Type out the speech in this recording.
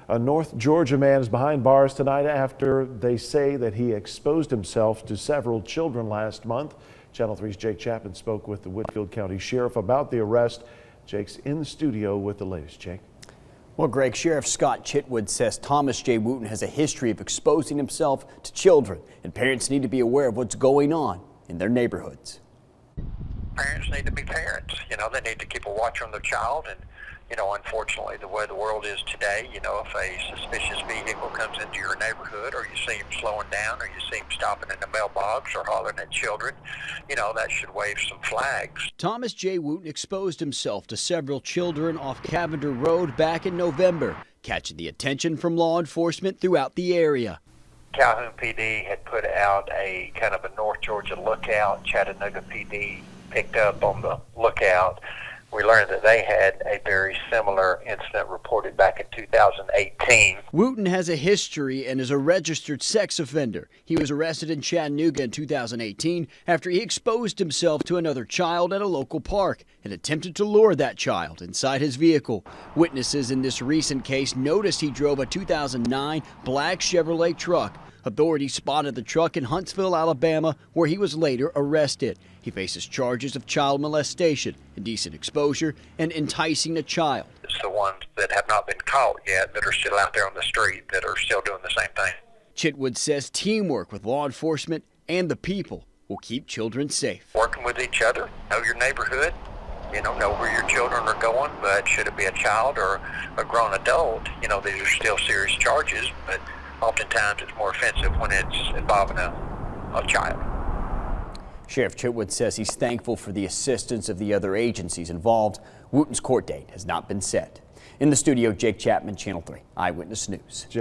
A North Georgia man is behind bars tonight after they say that he exposed himself to several children last month. Channel 3's Jake Chapman spoke with the Whitfield County Sheriff about the arrest. Jake's in the studio with the latest. Jake. Well, Greg, Sheriff Scott Chitwood says Thomas J. Wooten has a history of exposing himself to children, and parents need to be aware of what's going on in their neighborhoods. Parents need to be parents. They need to keep a watch on their child. And, unfortunately, the way the world is today, if a suspicious vehicle comes into your neighborhood, or you see him slowing down, or you see him stopping in the mailbox or hollering at children, that should wave some flags. Thomas J. Wooten exposed himself to several children off Cavender Road back in November, catching the attention from law enforcement throughout the area. Calhoun PD had put out a kind of a North Georgia lookout. Chattanooga PD picked up on the lookout. We learned that they had a very similar incident reported back in 2018. Wooten has a history and is a registered sex offender. He was arrested in Chattanooga in 2018 after he exposed himself to another child at a local park and attempted to lure that child inside his vehicle. Witnesses in this recent case noticed he drove a 2009 black Chevrolet truck. Authorities spotted the truck in Huntsville, Alabama, where he was later arrested. He faces charges of child molestation, indecent exposure, and enticing a child. It's the ones that have not been caught yet that are still out there on the street that are still doing the same thing. Chitwood says teamwork with law enforcement and the people will keep children safe. Working with each other, know your neighborhood, know where your children are going, but should it be a child or a grown adult, these are still serious charges, but oftentimes it's more offensive when it's involving a child. Sheriff Chitwood says he's thankful for the assistance of the other agencies involved. Wooten's court date has not been set. In the studio, Jake Chapman, Channel 3 Eyewitness News.